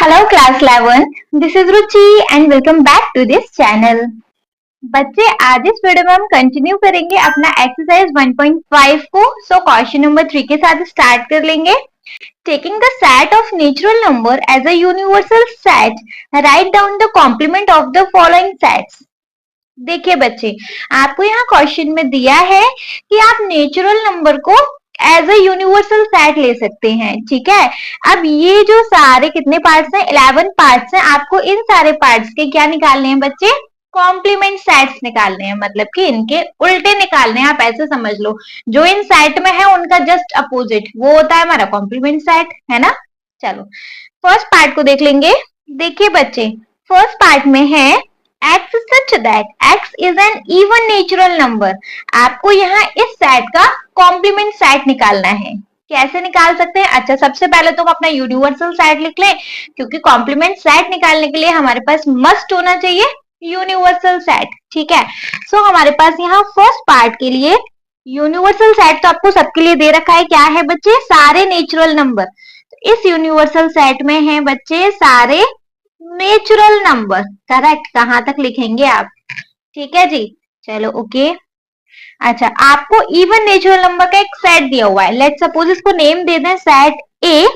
Hello class 11, this is Ruchi and welcome back to this channel. बच्चे आज इस video में हम कंटिन्यू करेंगे अपना एक्सरसाइज 1.5 को। सो क्वेश्चन नंबर 3 के साथ स्टार्ट कर लेंगे। Taking the set of natural number as a universal set, write down the complement of the following sets. देखिए बच्चे, आपको यहाँ क्वेश्चन में दिया है कि आप नेचुरल नंबर को एज ए यूनिवर्सल सेट ले सकते हैं। ठीक है, अब ये जो सारे कितने पार्ट्स हैं, 11 पार्ट्स हैं। आपको इन सारे पार्ट्स के क्या निकालने हैं बच्चे, कॉम्प्लीमेंट सेट्स निकालने हैं, मतलब कि इनके उल्टे निकालने हैं। आप ऐसे समझ लो, जो इन सेट में है उनका जस्ट अपोजिट वो होता है हमारा कॉम्प्लीमेंट सेट, है ना। चलो फर्स्ट पार्ट को देख लेंगे। देखिए बच्चे, फर्स्ट पार्ट में है x such that x is an even natural number। आपको यहाँ इस सेट का कॉम्प्लीमेंट सेट निकालना है। कैसे निकाल सकते हैं? अच्छा, सबसे पहले तो हम अपना यूनिवर्सल सेट लिख लें, क्योंकि कॉम्प्लीमेंट सेट निकालने के लिए हमारे पास मस्ट होना चाहिए यूनिवर्सल सेट। ठीक है, सो हमारे पास यहाँ फर्स्ट पार्ट के लिए यूनिवर्सल सेट तो आपको सबके लिए दे रखा है। क्या है बच्चे? सारे नेचुरल नंबर। तो इस यूनिवर्सल सेट में है बच्चे सारे नेचुरल नंबर। करेक्ट, कहां तक लिखेंगे आप? ठीक है जी, चलो ओके। अच्छा, आपको इवन नेचुरल नंबर का एक सेट दिया हुआ है। लेट सपोज इसको नेम दे दें सेट ए,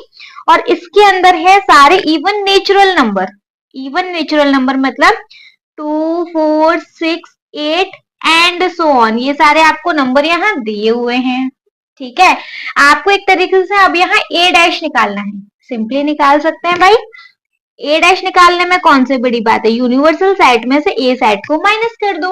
और इसके अंदर है सारे even natural number. Even natural number मतलब 2, 4, 6, 8 एंड सो ऑन। ये सारे आपको नंबर यहाँ दिए हुए हैं। ठीक है, आपको एक तरीके से अब यहाँ ए डैश निकालना है। सिंपली निकाल सकते हैं भाई। ए डैश निकालने में कौन सी बड़ी बात है? यूनिवर्सल सेट में से ए सेट को माइनस कर दो।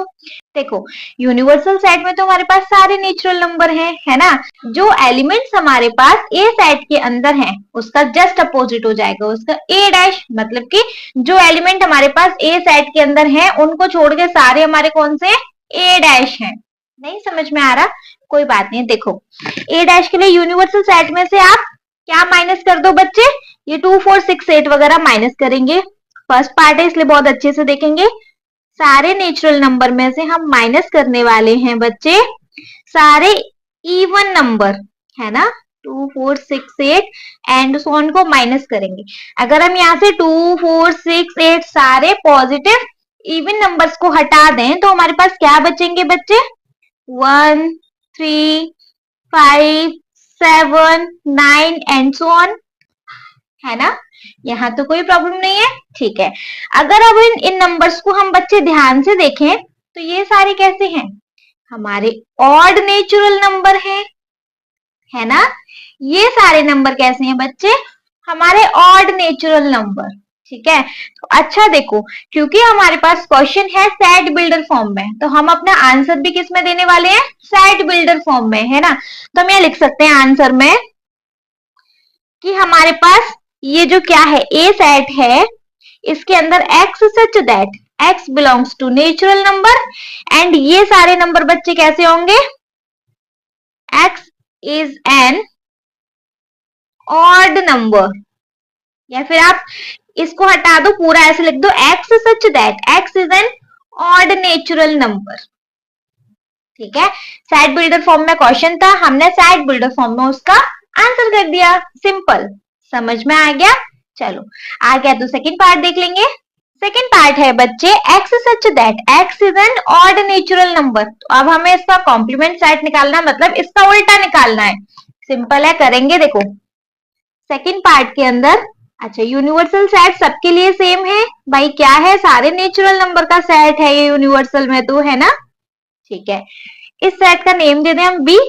देखो, यूनिवर्सल सेट में तो हमारे पास सारे नेचुरल नंबर हैं, है ना। जो एलिमेंट्स हमारे पास ए सेट के अंदर हैं उसका जस्ट अपोजिट हो जाएगा उसका ए डैश। मतलब कि जो एलिमेंट हमारे पास ए सेट के अंदर हैं उनको छोड़ के सारे हमारे कौन से ए डैश हैं। नहीं समझ में आ रहा? कोई बात नहीं। देखो, ए डैश के लिए यूनिवर्सल सेट में से आप क्या माइनस कर दो बच्चे? ये 2, 4, 6, 8 वगैरह माइनस करेंगे। फर्स्ट पार्ट है इसलिए बहुत अच्छे से देखेंगे। सारे नेचुरल नंबर में से हम माइनस करने वाले हैं बच्चे सारे इवन नंबर, है ना। 2, 4, 6, 8 एंड सो ऑन को माइनस करेंगे। अगर हम यहाँ से 2, 4, 6, 8 सारे पॉजिटिव इवन नंबर्स को हटा दें तो हमारे पास क्या बचेंगे बच्चे? 1, 3, 5, 7, 9 एंड सो ऑन, है ना। यहाँ तो कोई प्रॉब्लम नहीं है। ठीक है, अगर अब इन नंबर्स को हम बच्चे ध्यान से देखें तो ये सारे कैसे हैं? हमारे ऑड नेचुरल नंबर हैं, है ना। ये सारे नंबर कैसे हैं बच्चे? हमारे ऑड नेचुरल नंबर। ठीक है, तो अच्छा देखो, क्योंकि हमारे पास क्वेश्चन है सेट बिल्डर फॉर्म में, तो हम अपना आंसर भी किस में देने वाले हैं? सेट बिल्डर फॉर्म में, है ना। तो हम यहाँ लिख सकते हैं आंसर में कि हमारे पास ये जो क्या है ए सेट है, इसके अंदर x such that x belongs to natural number and ये सारे नंबर बच्चे कैसे होंगे? x is an odd number. या फिर आप इसको हटा दो, पूरा ऐसे लिख दो, x such that x is an odd natural number. ठीक है, सेट बिल्डर फॉर्म में क्वेश्चन था, हमने सेट बिल्डर फॉर्म में उसका आंसर कर दिया। सिंपल, समझ में आ गया। चलो आ गया तो सेकंड पार्ट देख लेंगे। सेकंड पार्ट है बच्चे x such that x is an odd natural number. तो अब हमें इसका कॉम्प्लीमेंट सेट निकालना, मतलब इसका उल्टा निकालना है। सिंपल है, करेंगे। देखो सेकंड पार्ट के अंदर, अच्छा यूनिवर्सल सेट सबके लिए सेम है भाई। क्या है? सारे नेचुरल नंबर का सेट है ये यूनिवर्सल में, तो है ना। ठीक है, इस सेट का नेम दे दें हम बी।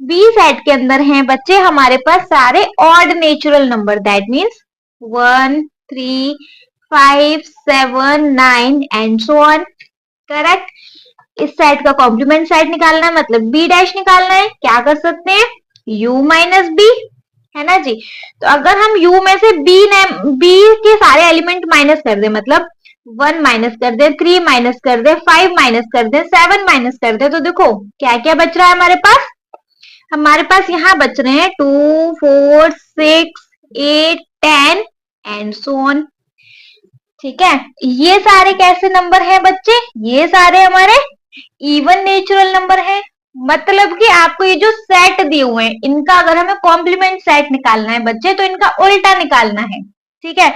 बी सेट के अंदर हैं बच्चे हमारे पास सारे odd natural number. That means 1, 3, 5, 7, 9 and so on. Correct, इस सेट का कॉम्प्लीमेंट सेट निकालना है, मतलब बी डैश निकालना है। क्या कर सकते हैं? u माइनस बी, है ना जी। तो अगर हम u में से b के सारे एलिमेंट माइनस कर दे, मतलब 1 माइनस कर दे, 3 माइनस कर दे, 5 माइनस कर दे, 7 माइनस कर दे, तो देखो क्या क्या बच रहा है हमारे पास। हमारे पास यहाँ बच रहे हैं 2, 4, 6, 8, 10 एंड सो ऑन। ठीक है, ये सारे कैसे नंबर हैं बच्चे? ये सारे हमारे इवन नेचुरल नंबर हैं। मतलब कि आपको ये जो सेट दिए हुए हैं इनका अगर हमें कॉम्प्लीमेंट सेट निकालना है बच्चे तो इनका उल्टा निकालना है। ठीक है।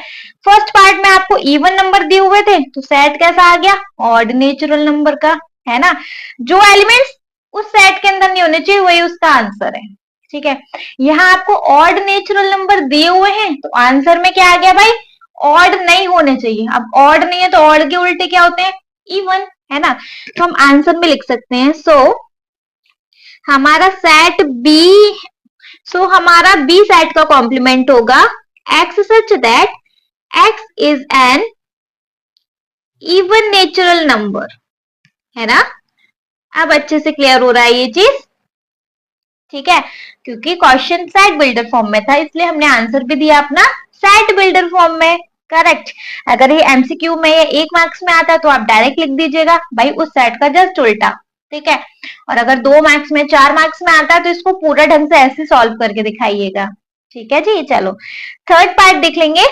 फर्स्ट पार्ट में आपको इवन नंबर दिए हुए थे, तो सेट कैसा आ गया, ऑड नेचुरल नंबर का, है ना। जो एलिमेंट्स उस सेट के अंदर नहीं होने चाहिए वही उसका आंसर है, ठीक है। यहाँ आपको ऑड नेचुरल नंबर दिए हुए हैं, तो आंसर में क्या आ गया भाई, ऑड नहीं होने चाहिए। अब ऑड नहीं है तो ऑड के उल्टे क्या होते हैं, इवन, है ना। तो हम आंसर में लिख सकते हैं, हमारा सेट बी, हमारा बी सेट का कॉम्प्लीमेंट होगा x such that x is an even natural number, है ना। अब अच्छे से क्लियर हो रहा है ये चीज, ठीक है। क्योंकि क्वेश्चन सेट बिल्डर फॉर्म में था, इसलिए हमने आंसर भी दिया अपना सेट बिल्डर फॉर्म में, करेक्ट। अगर ये एमसीक्यू में या 1 मार्क्स में आता है तो आप डायरेक्ट लिख दीजिएगा भाई उस सेट का जस्ट उल्टा, ठीक है। और अगर 2 मार्क्स में 4 मार्क्स में आता है तो इसको पूरा ढंग से ऐसे सॉल्व करके दिखाइएगा, ठीक है जी। चलो थर्ड पार्ट देख लेंगे।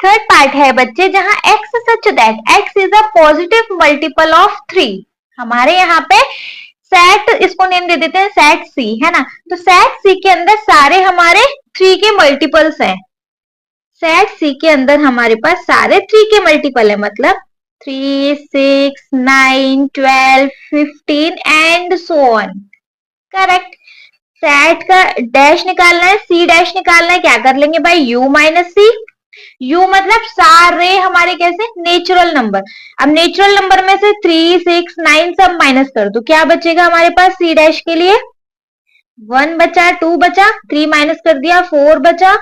थर्ड पार्ट है बच्चे जहां x such that x is a positive multiple of 3। हमारे यहाँ पे सेट, इसको नेम दे देते हैं सेट सी, है ना। तो सेट सी के अंदर सारे हमारे 3 के मल्टीपल्स हैं। सेट सी के अंदर हमारे पास सारे 3 के मल्टीपल है, मतलब 3, 6, 9, 12, 15 and so on, correct. Set का डैश निकालना है, सी डैश निकालना है, क्या कर लेंगे भाई, यू माइनस सी। यू मतलब सारे हमारे कैसे, नेचुरल नंबर। अब नेचुरल नंबर में से 3, 6, 9 सब माइनस कर दो, क्या बचेगा हमारे पास सी डैश के लिए, 1 बचा, 2 बचा, 3 माइनस कर दिया 4 बचा,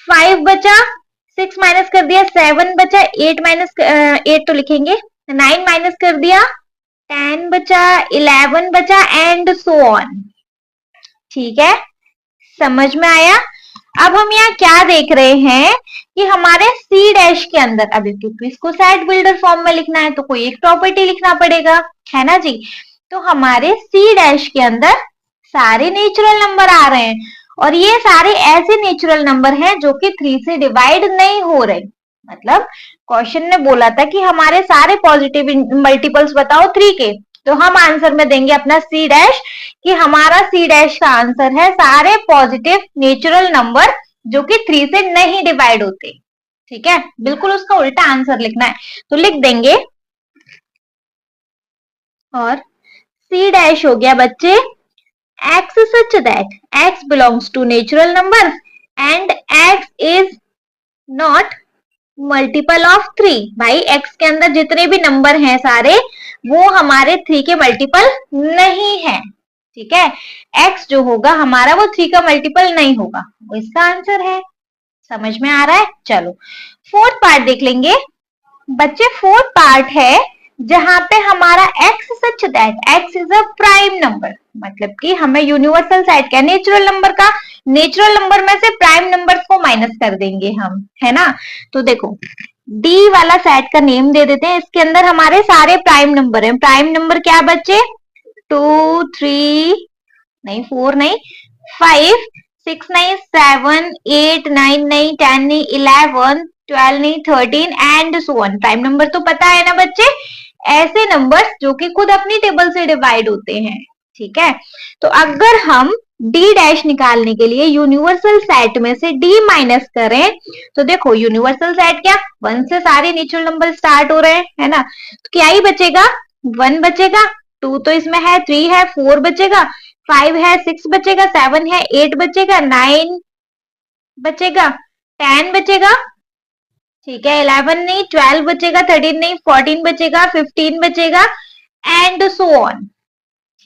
5 बचा, 6 माइनस कर दिया 7 बचा, 8 माइनस 8 तो लिखेंगे, 9 माइनस कर दिया 10 बचा, 11 बचा एंड सो ऑन, ठीक है। समझ में आया। अब हम यहाँ क्या देख रहे हैं कि हमारे सी डैश के अंदर, अभी क्योंकि इसको सेट बिल्डर फॉर्म में लिखना है तो कोई एक प्रॉपर्टी लिखना पड़ेगा, है ना जी। तो हमारे सी डैश के अंदर सारे नेचुरल नंबर आ रहे हैं, और ये सारे ऐसे नेचुरल नंबर हैं जो कि 3 से डिवाइड नहीं हो रहे। मतलब क्वेश्चन ने बोला था कि हमारे सारे पॉजिटिव मल्टीपल्स बताओ 3 के, तो हम आंसर में देंगे अपना सी डैश, कि हमारा सी डैश का आंसर है सारे पॉजिटिव नेचुरल नंबर जो कि 3 से नहीं डिवाइड होते, ठीक है। बिल्कुल उसका उल्टा आंसर लिखना है, तो लिख देंगे, और सी डैश हो गया बच्चे x such that x belongs to natural number and x is not multiple of 3। भाई x के अंदर जितने भी नंबर हैं सारे वो हमारे 3 के मल्टीपल नहीं है, ठीक है। x जो होगा हमारा वो 3 का मल्टीपल नहीं होगा, वो इसका आंसर है। समझ में आ रहा है। चलो फोर्थ पार्ट देख लेंगे बच्चे। फोर्थ पार्ट है जहां पे हमारा x such that x is a prime number, मतलब कि हमें यूनिवर्सल सेट क्या, नेचुरल नंबर का, नेचुरल नंबर में से प्राइम नंबर्स को माइनस कर देंगे हम, है ना। तो देखो D वाला सेट का नेम दे देते हैं, इसके अंदर हमारे सारे प्राइम नंबर हैं। प्राइम नंबर क्या बच्चे, 2, 3 नहीं, 4 नहीं, 5, 6 नहीं, 7, 8 9 नहीं, 10 नहीं, 11, 12 नहीं, 13 and so on. Prime number तो पता है ना बच्चे, ऐसे नंबर्स जो कि खुद अपनी टेबल से डिवाइड होते हैं, ठीक है। तो अगर हम डी डैश निकालने के लिए यूनिवर्सल सेट में से डी माइनस करें, तो देखो यूनिवर्सल सेट क्या, 1 से सारे नेचुरल नंबर स्टार्ट हो रहे हैं, है ना। तो क्या ही बचेगा, 1 बचेगा, 2 तो इसमें है, 3 है, 4 बचेगा, 5 है, 6 बचेगा, 7 है, 8 बचेगा, 9 बचेगा, 10 बचेगा, ठीक है, 11 नहीं, 12 बचेगा, 13 नहीं, 14 बचेगा, 15 बचेगा एंड सो ऑन,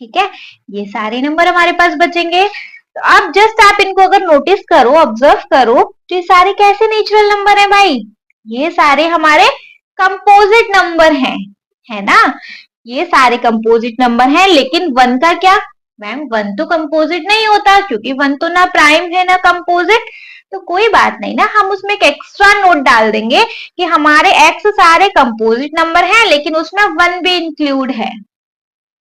ठीक है। ये सारे नंबर हमारे पास बचेंगे। तो अब जस्ट आप इनको अगर नोटिस करो, ऑब्जर्व करो, तो ये सारे कैसे नेचुरल नंबर हैं भाई, ये सारे हमारे कंपोजिट नंबर हैं, है ना। ये सारे कंपोजिट नंबर हैं, लेकिन 1 का क्या, मैम 1 तो कंपोजिट नहीं होता, क्योंकि 1 तो ना प्राइम है ना कंपोजिट। तो कोई बात नहीं ना, हम उसमें एक एक्स्ट्रा नोट डाल देंगे कि हमारे x सारे कंपोजिट नंबर हैं, लेकिन उसमें 1 भी इंक्लूड है,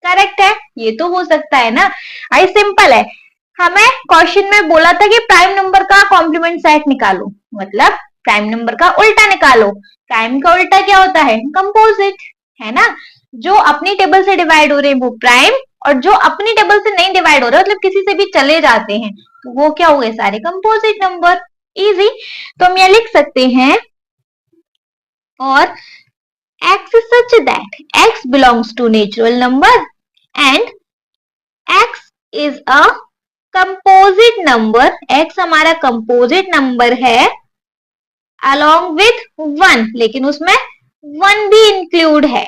करेक्ट है। ये तो हो सकता है ना, आई सिंपल है। हमें क्वेश्चन में बोला था कि प्राइम नंबर का कॉम्प्लीमेंट सेट निकालो, मतलब प्राइम नंबर का उल्टा निकालो। प्राइम का उल्टा क्या होता है, कंपोजिट, है ना। जो अपनी टेबल से डिवाइड हो रहे हैं वो प्राइम, और जो अपनी टेबल से नहीं डिवाइड हो रहे मतलब किसी से भी चले जाते हैं, तो वो क्या हो गए, सारे कंपोजिट नंबर। इजी। तो हम यह लिख सकते हैं और x is such that x belongs to natural number and x is a composite number, x हमारा composite number है along with 1, लेकिन उसमें 1 भी इंक्लूड है।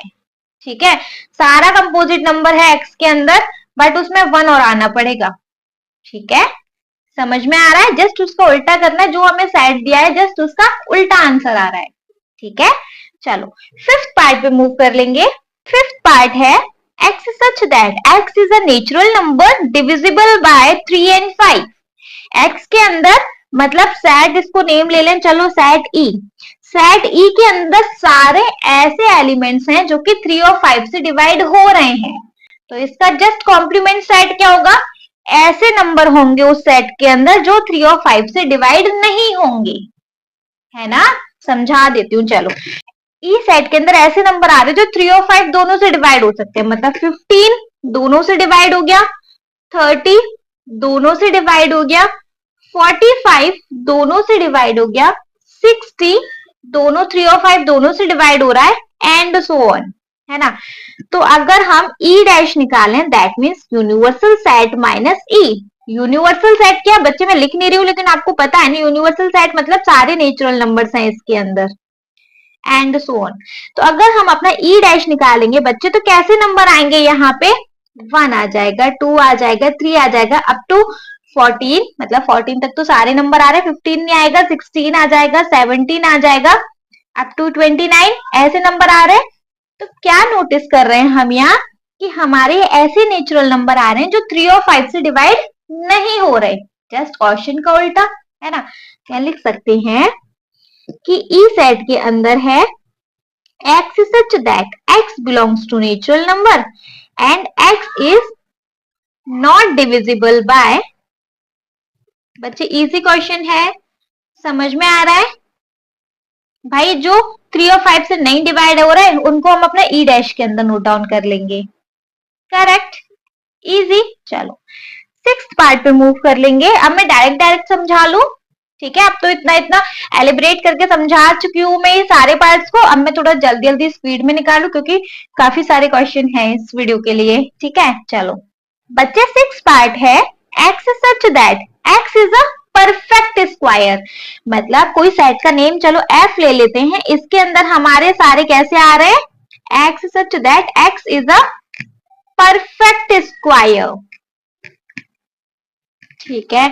ठीक है, सारा कंपोजिट नंबर है x के अंदर, बट उसमें 1 और आना पड़ेगा। ठीक है, समझ में आ रहा है? जस्ट उसका उल्टा करना है, जो हमें सेट दिया है जस्ट उसका उल्टा आंसर आ रहा है। ठीक है, चलो फिफ्थ पार्ट पे मूव कर लेंगे। फिफ्थ पार्ट है x such that x is a natural number divisible by 3 and 5। x के अंदर मतलब सेट, इसको नेम ले लें, चलो सेट e। सेट e के अंदर सारे ऐसे एलिमेंट्स हैं जो कि 3 और 5 से डिवाइड हो रहे हैं, तो इसका जस्ट कॉम्प्लीमेंट सेट क्या होगा? ऐसे नंबर होंगे उस सेट के अंदर जो 3 और 5 से डिवाइड नहीं होंगे, है ना? समझा देती हूँ, चलो। ई सेट के अंदर ऐसे नंबर आ रहे जो 3 और 5 दोनों से डिवाइड हो सकते हैं, मतलब 15 दोनों से डिवाइड हो गया, 30 दोनों से डिवाइड हो गया, 45 दोनों से डिवाइड हो गया, 60 दोनों 3 और 5 दोनों से डिवाइड हो रहा है, एंड सो ऑन, है ना? तो अगर हम ई डैश निकालें, that means universal set minus E. Universal set क्या बच्चे, मैं लिख नहीं रही हूँ लेकिन आपको पता है ना, यूनिवर्सल सेट मतलब सारे नेचुरल नंबर्स हैं इसके अंदर, एंड सो ऑन। तो अगर हम अपना ई डैश निकालेंगे बच्चे, तो कैसे नंबर आएंगे? यहाँ पे 1 आ जाएगा, 2 आ जाएगा, 3 आ जाएगा, अप टू 14, मतलब 14 तक तो सारे नंबर आ रहे हैं, 15 नहीं आएगा, 16 आ जाएगा, 17 आ जाएगा, अप टू 29 ऐसे नंबर आ रहे हैं। तो क्या नोटिस कर रहे हैं हम यहाँ कि हमारे ऐसे नेचुरल नंबर आ रहे हैं जो 3 और 5 से डिवाइड नहीं हो रहे, जस्ट क्वेश्चन का उल्टा, है ना? क्या लिख सकते हैं कि ई सेट के अंदर है x such that x belongs to natural number and x is not divisible by। बच्चे इजी क्वेश्चन है, समझ में आ रहा है भाई? जो 3 और 5 से नहीं डिवाइड हो रहा है उनको हम अपने ई डैश के अंदर नोट डाउन कर लेंगे। Correct, easy. चलो सिक्स्थ पार्ट पे मूव कर लेंगे। अब मैं डायरेक्ट समझा लू, ठीक है? अब तो इतना इतना एलिब्रेट करके समझा चुकी हूँ मैं ये सारे पार्ट्स को। अब मैं थोड़ा जल्दी जल्दी स्पीड में निकालू क्योंकि काफी सारे क्वेश्चन हैं इस वीडियो के लिए। ठीक है, चलो बच्चे सिक्स पार्ट है x such that x is a perfect square. मतलब कोई सेट का नेम चलो एफ ले लेते हैं, इसके अंदर हमारे सारे कैसे आ रहे हैं? X such that x is a perfect square. ठीक है,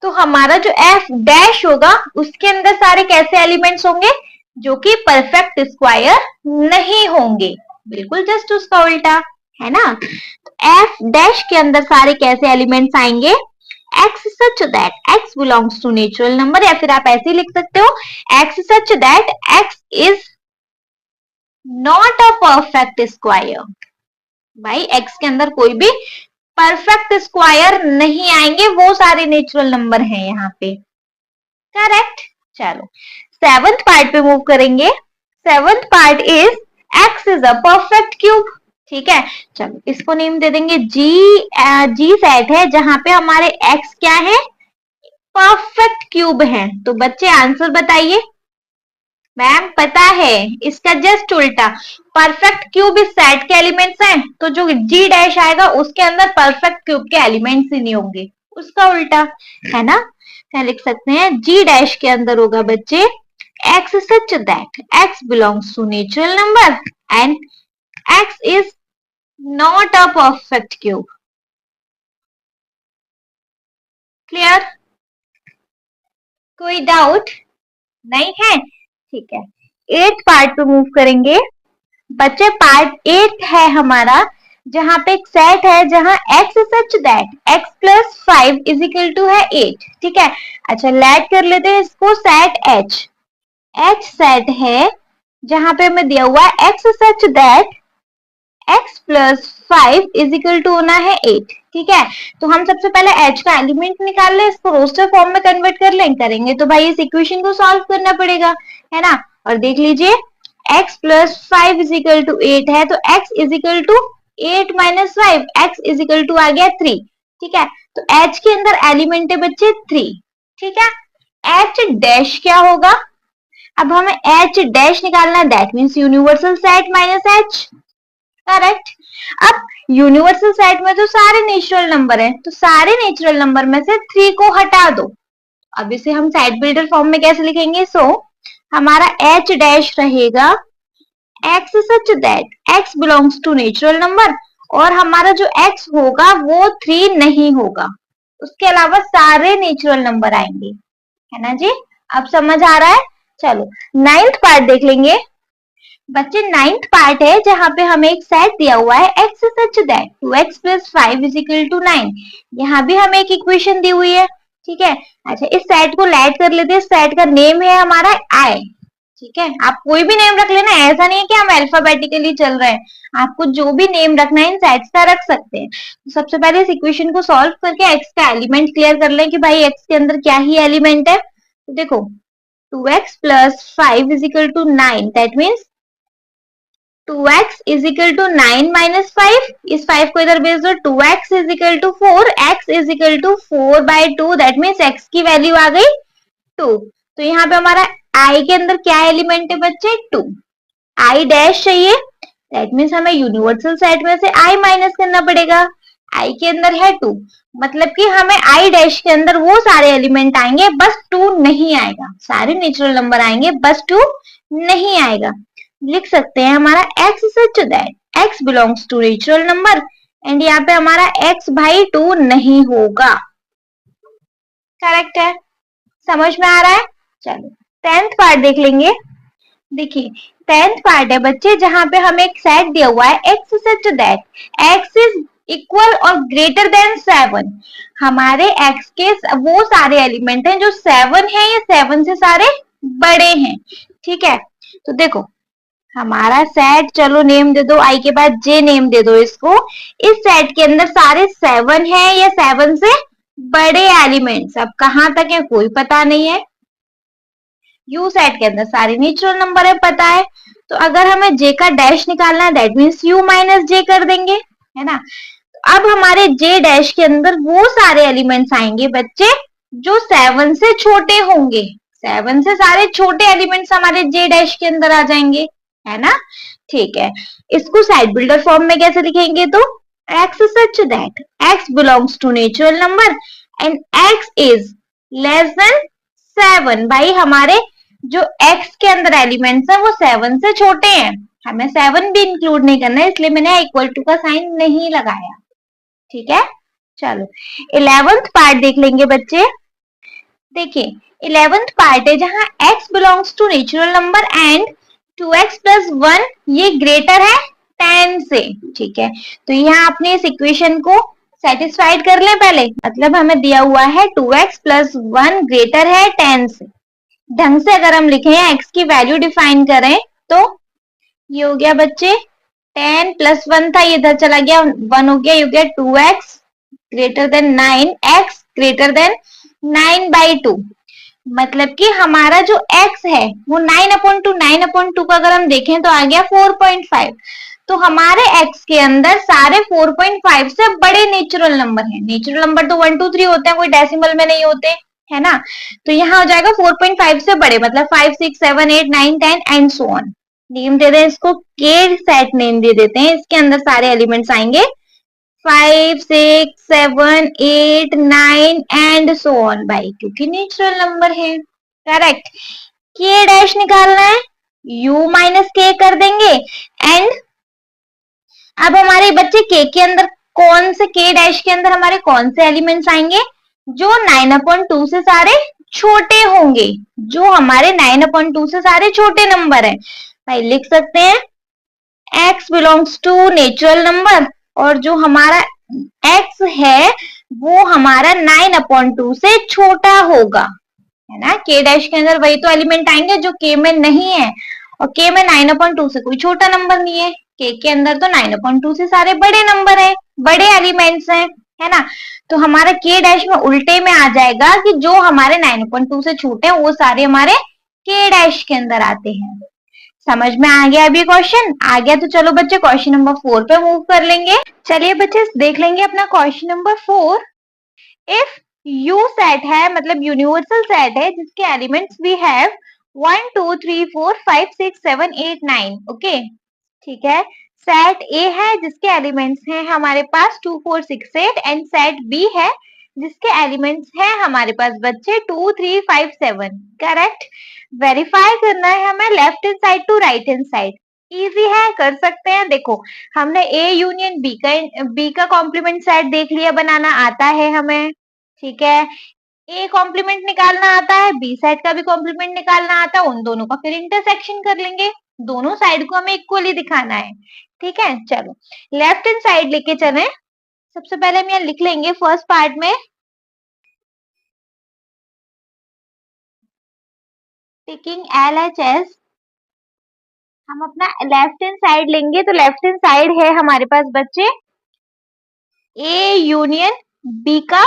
तो हमारा जो एफ डैश होगा उसके अंदर सारे कैसे एलिमेंट्स होंगे? जो कि परफेक्ट स्क्वायर नहीं होंगे, बिल्कुल जस्ट उसका उल्टा, है ना? एफ डैश के अंदर सारे कैसे एलिमेंट्स आएंगे? X such that x belongs to natural number, या फिर आप ऐसे ही लिख सकते हो x such that x is not a perfect square. भाई एक्स के अंदर कोई भी परफेक्ट स्क्वायर नहीं आएंगे, वो सारे नेचुरल नंबर हैं यहाँ पे। करेक्ट, चलो सेवंथ पार्ट पे मूव करेंगे। Seventh part is x is a perfect cube. ठीक है, चलो इसको नेम दे देंगे जी। जी सेट है जहां पे हमारे एक्स क्या है? परफेक्ट क्यूब है। तो बच्चे आंसर बताइए। मैम पता है, इसका जस्ट उल्टा, परफेक्ट क्यूब इस सेट के एलिमेंट्स हैं, तो जो जी डैश आएगा उसके अंदर परफेक्ट क्यूब के एलिमेंट्स ही नहीं होंगे, उसका उल्टा, है ना? क्या लिख सकते हैं? जी डैश के अंदर होगा बच्चे x such that x belongs to natural number and x is not a perfect cube. Clear? कोई डाउट नहीं है? ठीक है, एट पार्ट पे मूव करेंगे। बच्चे पार्ट 8 है हमारा, जहां पे एक सेट है जहां x such that x plus 5 is equal to है 8। ठीक है, अच्छा लेट कर लेते हैं इसको सेट h। h सेट है जहां पे हमें दिया हुआ है x such that x plus 5 is equal to होना है 8। ठीक है, तो हम सबसे पहले h का एलिमेंट निकाल लें, इसको रोस्टर फॉर्म में कन्वर्ट कर लें। करेंगे तो भाई इस इक्वेशन को सॉल्व करना पड़ेगा, है ना? और देख लीजिए x plus 5 is equal to 8 है, तो x is equal to 8 minus 5, x is equal to आ गया 3। ठीक है, तो h के अंदर एलिमेंट है बच्चे 3। ठीक है, एच डैश क्या होगा? अब हमें एच डैश निकालना है, that means universal set minus H. Correct. अब यूनिवर्सल सेट में तो सारे नेचुरल नंबर है, तो सारे नेचुरल नंबर में से 3 को हटा दो। अब इसे हम सेट बिल्डर फॉर्म में कैसे लिखेंगे? हमारा एच डैश रहेगा x such that x belongs to natural number, और हमारा जो x होगा वो 3 नहीं होगा, उसके अलावा सारे नेचुरल नंबर आएंगे, है ना जी? अब समझ आ रहा है? चलो नाइन्थ पार्ट देख लेंगे बच्चे। नाइन्थ पार्ट है जहां पे हमें एक सेट दिया हुआ है x such that 2x plus 5 is equal to 9। यहाँ भी हमें एक इक्वेशन दी हुई है, ठीक है। अच्छा, इस सेट को लेट कर लेते हैं। सेट का नेम है हमारा आई, ठीक है। आप कोई भी नेम रख लेना, ऐसा नहीं है कि हम अल्फाबेटिकली चल रहे हैं, आपको जो भी नेम रखना है इन सेट्स का रख सकते हैं। तो सबसे पहले इस इक्वेशन को सॉल्व करके एक्स का एलिमेंट क्लियर कर लें कि भाई एक्स के अंदर क्या ही एलिमेंट है। तो देखो 2x plus 5 is equal to 9, that means 2x is equal to 9 minus 5। इस 5 को इधर भेज दो, 2x is equal to 4, x is equal to 4 by 2, that means x की वैल्यू आ गई 2। तो यहाँ पे हमारा i के अंदर क्या एलिमेंट है बच्चे? 2। i डैश चाहिए, दैट मीन्स हमें यूनिवर्सल सेट में से i माइनस करना पड़ेगा। i के अंदर है 2, मतलब कि हमें i डैश के अंदर वो सारे एलिमेंट आएंगे, बस 2 नहीं आएगा। सारे नेचुरल नंबर आएंगे, बस 2 नहीं आएगा। लिख सकते हैं हमारा x such that x belongs to natural number, and यहाँ पे हमारा x भाई 2 नहीं होगा। करेक्ट है? समझ में आ रहा है? चलो 10th पार्ट देख लेंगे। देखिए 10th पार्ट है बच्चे जहां पे हमें एक सेट दिया हुआ है x such that x is equal और ग्रेटर देन 7। हमारे x के वो सारे एलिमेंट हैं जो 7 है या 7 से सारे बड़े हैं, ठीक है। तो देखो हमारा सेट, चलो नेम दे दो, आई के बाद जे नेम दे दो इसको। इस सेट के अंदर सारे 7 है या 7 से बड़े एलिमेंट्स, अब कहां तक है कोई पता नहीं है। यू सेट के अंदर सारे नेचुरल नंबर है पता है, तो अगर हमें जे का डैश निकालना है दैट मीन्स यू माइनस जे कर देंगे, है ना। तो अब हमारे जे डैश के अंदर वो सारे एलिमेंट्स आएंगे बच्चे जो 7 से छोटे होंगे। 7 से सारे छोटे एलिमेंट्स हमारे जे डैश के अंदर आ जाएंगे, है ना। ठीक है, इसको साइड बिल्डर फॉर्म में कैसे लिखेंगे? तो x such that x belongs to natural number and x is less than 7। भाई हमारे जो x के अंदर एलिमेंट्स है वो 7 से छोटे हैं, हमें 7 भी इंक्लूड नहीं करना है, इसलिए मैंने इक्वल टू का साइन नहीं लगाया, ठीक है। चलो 11th पार्ट देख लेंगे बच्चे। देखिए 11th पार्ट है जहां x belongs to natural number and 2x plus 1 ये ग्रेटर है 10 से, ठीक है। तो यहाँ आपने इस इक्वेशन को सेटिस्फाइड कर लें पहले, मतलब हमें दिया हुआ है 2x प्लस 1 ग्रेटर है 10 से। ढंग से अगर हम लिखें x की वैल्यू डिफाइन करें तो ये हो गया बच्चे 10 प्लस 1 था, ये इधर चला गया 1 हो गया, ये हो गया 2x greater than 9, x greater than 9 by 2। मतलब कि हमारा जो x है वो 9/2, 9/2 का अगर हम देखें तो आ गया 4.5। तो हमारे x के अंदर सारे 4.5 से बड़े नेचुरल नंबर हैं। नेचुरल नंबर तो 1 2 3 होते हैं, कोई डेसिमल में नहीं होते, है ना। तो यहाँ हो जाएगा 4.5 से बड़े, मतलब 5 6 7 8 9 10 एंड सो ऑन। नेम दे दें इसको, के सेट नेम दे देते हैं, इसके अंदर सारे एलिमेंट्स आएंगे 5 6 7 8 9 एंड सो ऑन भाई, क्योंकि नेचुरल नंबर है। करेक्ट। के डैश निकालना है, u माइनस के कर देंगे, एंड अब हमारे बच्चे के अंदर कौन से, के डैश के अंदर हमारे कौन से एलिमेंट्स आएंगे जो 9/2 से सारे छोटे होंगे, जो हमारे 9/2 से सारे छोटे नंबर है। भाई लिख सकते हैं x belongs to natural number, और जो हमारा x है वो हमारा 9/2 से छोटा होगा, है ना। के डैश के अंदर वही तो एलिमेंट आएंगे जो के में नहीं है, और के में 9/2 से कोई छोटा नंबर नहीं है। के अंदर तो 9/2 से सारे बड़े नंबर है, बड़े एलिमेंट्स हैं, है ना। तो हमारा के डैश में उल्टे में आ जाएगा कि जो हमारे 9/2 से छोटे हैं वो सारे हमारे के डैश के अंदर आते हैं। समझ में आ गया अभी क्वेश्चन? आ गया तो चलो बच्चे क्वेश्चन नंबर 4 पे मूव कर लेंगे। चलिए बच्चे देख लेंगे अपना question number 4। If you set है, मतलब यूनिवर्सल सेट है, जिसके एलिमेंट्स वी हैव 1 2 3 4 5 6 7 8 9। ओके, ठीक है। सेट ए है जिसके एलिमेंट्स हैं हमारे पास 2 4 6 8, एंड सेट बी है जिसके एलिमेंट्स हैं हमारे पास बच्चे 2 3 5 7। करेक्ट। वेरीफाई करना है हमें left hand side to right hand side. Easy है, कर सकते हैं। देखो, हमने ए यूनियन बी का कॉम्प्लीमेंट सेट देख लिया, बनाना आता है हमें। ठीक है, ए कॉम्प्लीमेंट निकालना आता है, बी सेट का भी कॉम्प्लीमेंट निकालना आता है, उन दोनों का फिर इंटरसेक्शन कर लेंगे। दोनों साइड को हमें इक्वली दिखाना है। ठीक है, चलो लेफ्ट हैंड साइड लेके चले। सबसे पहले हम यहाँ लिख लेंगे फर्स्ट पार्ट में टेकिंग LHS, हम अपना लेफ्ट हैंड साइड लेंगे। तो लेफ्ट हैंड साइड है हमारे पास बच्चे ए यूनियन बी का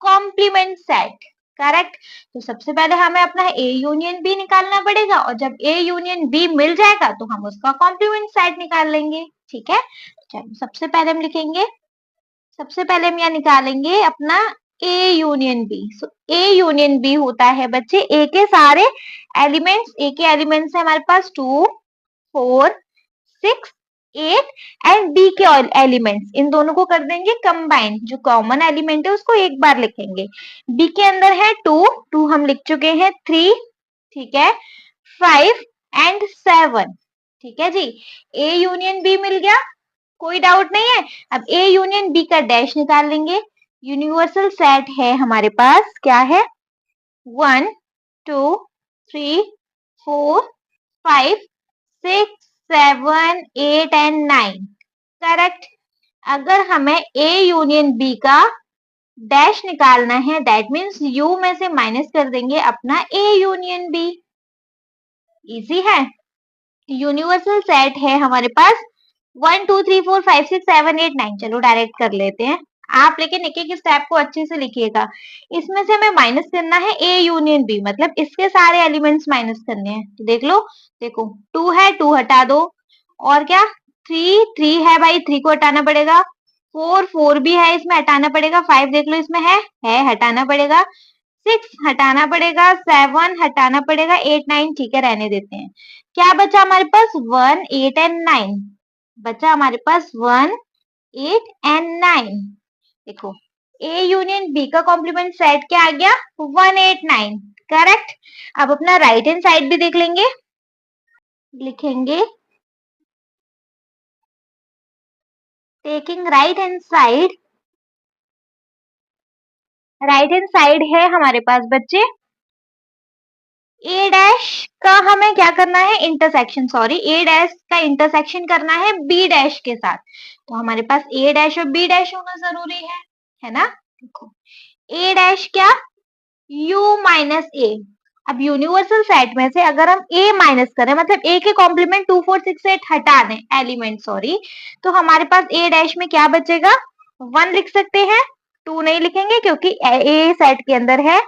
कॉम्प्लीमेंट सेट। करेक्ट। तो सबसे पहले हमें अपना ए यूनियन बी निकालना पड़ेगा, और जब ए यूनियन बी मिल जाएगा तो हम उसका कॉम्प्लीमेंट सेट निकाल लेंगे। ठीक है, चलो सबसे पहले हम लिखेंगे, सबसे पहले हम यहाँ निकालेंगे अपना A union B. So A union B होता है बच्चे ए के सारे एलिमेंट्स, ए के एलिमेंट्स है हमारे पास 2 4 6 8, एंड बी के एलिमेंट्स, इन दोनों को कर देंगे कंबाइन। जो कॉमन एलिमेंट है उसको एक बार लिखेंगे। बी के अंदर है 2 2 हम लिख चुके हैं, 3, ठीक है, 5 एंड 7। ठीक है जी, ए यूनियन बी मिल गया, कोई डाउट नहीं है। अब ए यूनियन बी का डैश निकाल लेंगे। यूनिवर्सल सेट है हमारे पास, क्या है, 1 2 3 4 5 6 7 8 एंड 9। करेक्ट। अगर हमें ए यूनियन बी का डैश निकालना है, दैट मीन्स यू में से माइनस कर देंगे अपना ए यूनियन बी। इजी है। यूनिवर्सल सेट है हमारे पास 1 2 3 4 5 6 7 8 9। चलो डायरेक्ट कर लेते हैं आप, लेकिन एक एक स्टेप को अच्छे से लिखिएगा। इसमें से हमें माइनस करना है ए यूनियन बी, मतलब इसके सारे एलिमेंट्स माइनस करने हैं। तो देख लो, देखो 2 है, 2 हटा दो, और क्या 3 3 है भाई, 3 को हटाना पड़ेगा। 4 4 भी है, इसमें हटाना पड़ेगा। 5 देख लो, इसमें है हटाना पड़ेगा। 6 हटाना पड़ेगा, 7 हटाना पड़ेगा, 8 9 ठीक है, रहने देते हैं। क्या बचा हमारे पास, 1 8 एंड 9 बचा हमारे पास, 1 8 एंड 9। देखो, ए यूनियन बी का कॉम्प्लीमेंट सेट क्या आ गया, 1 8 9। करेक्ट। अब अपना राइट हैंड साइड भी देख लेंगे, लिखेंगे taking right hand side, right hand side है हमारे पास बच्चे ए डैश का हमें क्या करना है, इंटरसेक्शन, सॉरी, ए डैश का इंटरसेक्शन करना है बी डैश के साथ। तो हमारे पास ए डैश और बी डैश होना जरूरी है ना। देखो, ए डैश क्या, यू माइनस ए। अब यूनिवर्सल सेट में से अगर हम ए माइनस करें, मतलब ए के कॉम्प्लीमेंट 2 4 6 8 हटा दें एलिमेंट, सॉरी, तो हमारे पास ए डैश में क्या बचेगा, 1 लिख सकते हैं, 2 नहीं लिखेंगे क्योंकि ए सेट के अंदर है।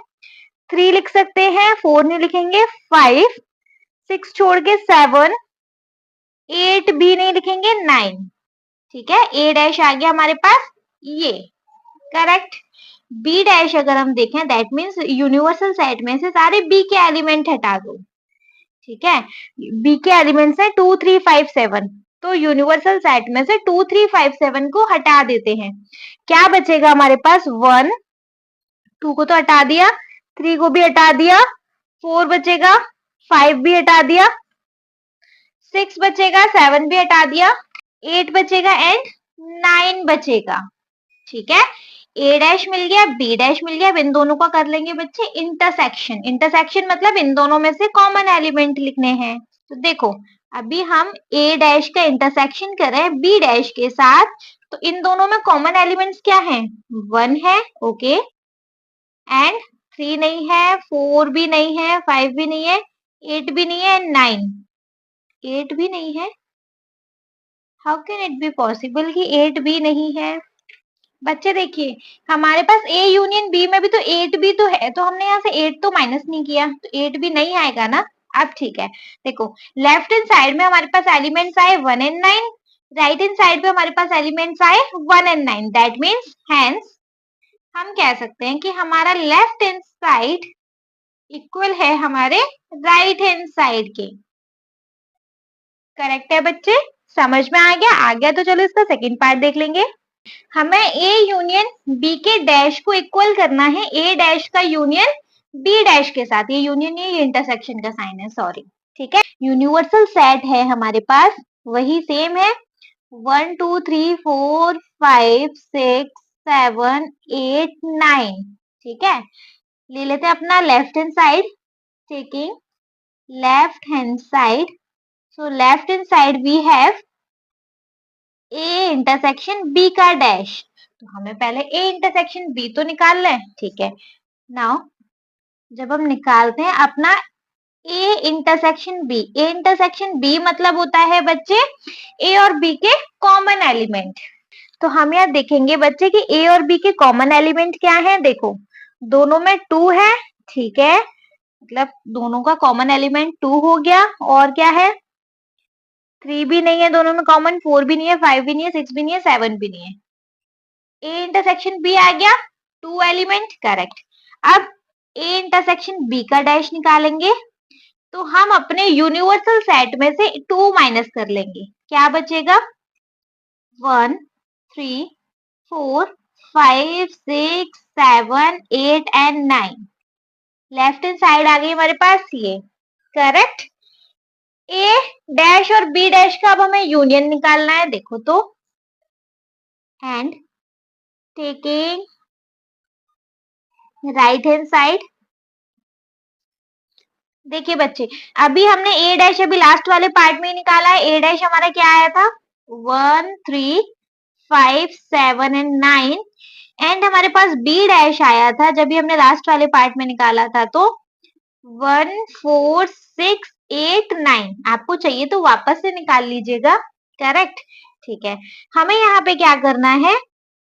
3 लिख सकते हैं, 4 नहीं लिखेंगे, 5 6 छोड़ के 7 8 भी नहीं लिखेंगे, 9। ठीक है, ए डैश आ गया हमारे पास ये। करेक्ट। बी डैश अगर हम देखें, दैट मीन्स यूनिवर्सल सेट में से सारे बी के एलिमेंट हटा दो। ठीक है, बी के एलिमेंट्स है 2 3 5 7, तो यूनिवर्सल सेट में से 2 3 5 7 को हटा देते हैं। क्या बचेगा हमारे पास, 1 2 को तो हटा दिया, 3 को भी हटा दिया, 4 बचेगा, 5 भी हटा दिया, 6 बचेगा, 7 भी हटा दिया, 8 बचेगा एंड 9 बचेगा। ठीक है, ए डैश मिल गया, बी डैश मिल गया। अब इन दोनों का कर लेंगे बच्चे इंटरसेक्शन। इंटरसेक्शन मतलब इन दोनों में से कॉमन एलिमेंट लिखने हैं। तो देखो, अभी हम ए डैश का इंटरसेक्शन करें बी डैश के साथ, तो इन दोनों में कॉमन एलिमेंट्स क्या हैं, 1 है, ओके, एंड 3 नहीं है, 4 भी नहीं है, 5 भी नहीं है, 8 भी नहीं है, 9 8 भी नहीं है। How can it be possible कि 8 भी नहीं है। बच्चे देखिए, हमारे पास ए यूनियन बी में भी तो 8 भी तो है, तो हमने यहाँ से 8 तो माइनस नहीं किया, तो 8 भी नहीं आएगा ना। अब ठीक है, देखो लेफ्ट हैंड साइड में हमारे पास एलिमेंट्स आए 1 एंड 9, राइट हैंड साइड पे हमारे पास एलिमेंट्स आए 1 एंड 9, दैट मीन्स हैंस हम कह सकते हैं कि हमारा लेफ्ट हैंड साइड इक्वल है हमारे राइट हैंड साइड के। करेक्ट है बच्चे, समझ में आ गया तो चलो इसका सेकंड पार्ट देख लेंगे। हमें ए यूनियन बी के डैश को इक्वल करना है, ए डैश का यूनियन बी डैश के साथ। ये यूनियन ये इंटरसेक्शन का साइन है, सॉरी। ठीक है, यूनिवर्सल सेट है हमारे पास, वही सेम है 1 2 3 4 5 6 7 8 9। ठीक है, ले लेते हैं अपना left hand side, taking left hand side. So left hand side we have A intersection B का डैश। तो हमें पहले ए इंटरसेक्शन बी तो निकाल लें। ठीक है, नाउ जब हम निकालते हैं अपना A intersection B, A intersection B मतलब होता है बच्चे ए और बी के कॉमन एलिमेंट। तो हम यहाँ देखेंगे बच्चे कि ए और बी के कॉमन एलिमेंट क्या है। देखो दोनों में 2 है, ठीक है, मतलब दोनों का कॉमन एलिमेंट 2 हो गया। और क्या है, 3 भी नहीं है दोनों में कॉमन, 4 भी नहीं है, 5 भी नहीं है, 6 भी नहीं है, 7 भी नहीं है। ए इंटरसेक्शन बी आ गया, 2 एलिमेंट, करेक्ट। अब ए इंटरसेक्शन बी का डैश निकालेंगे तो हम अपने यूनिवर्सल सेट में से 2 माइनस कर लेंगे, क्या बचेगा 1 3 4 5 6 7 8 एंड 9। लेफ्ट हैंड साइड आ गई हमारे पास ये, करेक्ट। ए डैश और बी डैश का अब हमें यूनियन निकालना है। देखो तो and taking right hand side, देखिए बच्चे अभी हमने ए डैश अभी लास्ट वाले पार्ट में ही निकाला है। ए डैश हमारा क्या आया था 1 3 5 7 एंड 9 एंड हमारे पास बी डैश आया था जब भी हमने लास्ट वाले पार्ट में निकाला था, तो 1 4 6 8 9। आपको चाहिए तो वापस से निकाल लीजिएगा, करेक्ट। ठीक है, हमें यहाँ पे क्या करना है,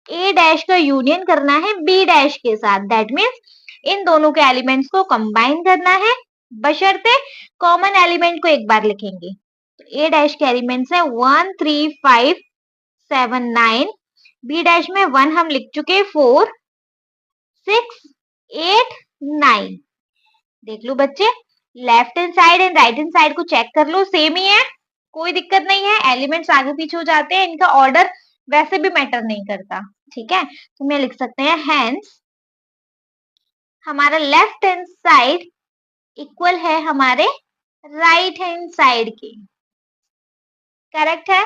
ए डैश का यूनियन करना है बी डैश के साथ। दैट मीन्स इन दोनों के एलिमेंट्स को कंबाइन करना है, बशर्ते कॉमन एलिमेंट को एक बार लिखेंगे। तो ए डैश के एलिमेंट्स है 1 3 5 7 9, बी डैश में 1 हम लिख चुके 4 6 8 9। देख लो बच्चे, left hand side and right hand side को चेक कर लो, सेम ही है, कोई दिक्कत नहीं है। एलिमेंट्स आगे पीछे हो जाते हैं, इनका ऑर्डर वैसे भी मैटर नहीं करता। ठीक है, तो मैं लिख सकते हैं हैंस हमारा लेफ्ट हैंड साइड इक्वल है हमारे राइट हैंड साइड के। करेक्ट है,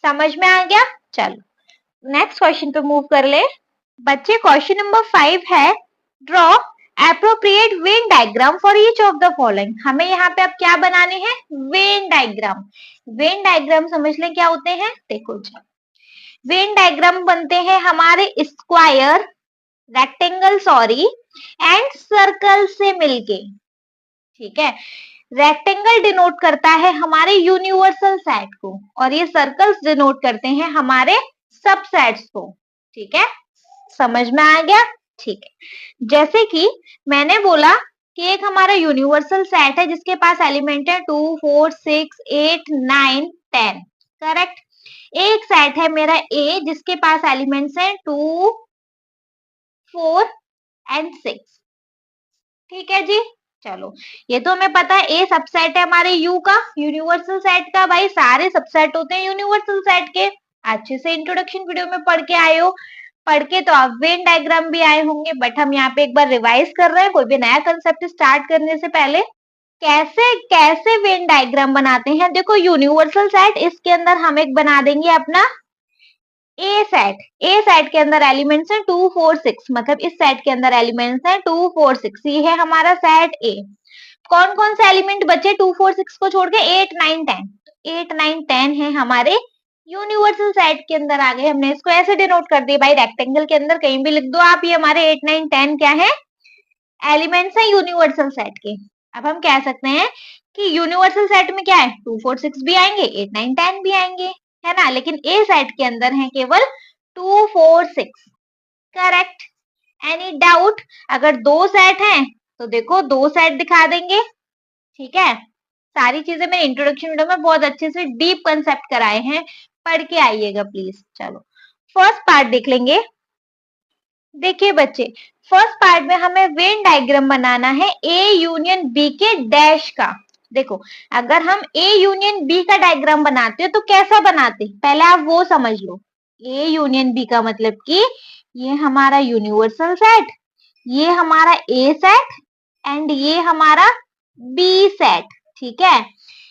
समझ में आ गया। चलो नेक्स्ट क्वेश्चन पे मूव कर ले बच्चे। क्वेश्चन नंबर 5 है draw appropriate Venn diagram for each of the following. हमें यहाँ पे अब क्या बनाने हैं, वेन डायग्राम। वेन डायग्राम समझ लें क्या होते हैं। देखो जी, वेन डायग्राम बनते हैं हमारे square, rectangle sorry and circle से मिलके। ठीक है, रेक्टेंगल डिनोट करता है हमारे यूनिवर्सल सेट को और ये सर्कल्स डिनोट करते हैं हमारे सबसेट्स को। ठीक है, समझ में आ गया। ठीक है, जैसे कि मैंने बोला कि एक हमारा यूनिवर्सल सेट है जिसके पास एलिमेंट है 2 4 6 8 9 10। करेक्ट, एक सेट है मेरा ए जिसके पास एलिमेंट्स हैं 2 4 एंड 6। ठीक है जी, चलो ये तो हमें पता है ए सबसेट है हमारे यू का, यूनिवर्सल सेट का। भाई सारे सबसेट होते हैं यूनिवर्सल सेट के, अच्छे से इंट्रोडक्शन वीडियो में पढ़ के आए हो। पढ़ के तो आप वेन डायग्राम भी आए होंगे, बट हम यहाँ पे एक बार रिवाइज कर रहे हैं कोई भी नया कंसेप्ट स्टार्ट करने से पहले। कैसे कैसे वेन डायग्राम बनाते हैं, देखो यूनिवर्सल सेट, इसके अंदर हम एक बना देंगे अपना ए सेट। ए सेट के अंदर एलिमेंट्स हैं 2 4 6, मतलब इस सेट के अंदर एलिमेंट्स हैं 2 4 6, ये है हमारा सेट ए। कौन कौन से एलिमेंट बचे 2 4 6 को छोड़ के, 8 9 10। 8 9 10 है हमारे यूनिवर्सल सेट के अंदर आ गए। हमने इसको ऐसे डिनोट कर दिया भाई, रेक्टेंगल के अंदर कहीं भी लिख दो आप, ये हमारे 8 9 10 क्या है, एलिमेंट्स है यूनिवर्सल सेट के। अब हम कह सकते हैं कि यूनिवर्सल सेट में क्या है 2 4 6 भी आएंगे, 8 9 10 भी आएंगे, है ना, लेकिन ए सेट के अंदर है केवल 2 4 6। Correct, any doubt. अगर दो सेट हैं तो देखो दो सेट दिखा देंगे। ठीक है, सारी चीजें मैंने इंट्रोडक्शन वीडियो में बहुत अच्छे से डीप कंसेप्ट कराए हैं, पढ़ के आइएगा प्लीज। चलो फर्स्ट पार्ट देख लेंगे। देखिए बच्चे, फर्स्ट पार्ट में हमें वेन डायग्राम बनाना है ए यूनियन बी के डैश का। देखो, अगर हम ए यूनियन बी का डायग्राम बनाते हो तो कैसा बनाते, पहले आप वो समझ लो। ए यूनियन बी का मतलब कि ये हमारा यूनिवर्सल सेट, ये हमारा ए सेट एंड ये हमारा बी सेट। ठीक है,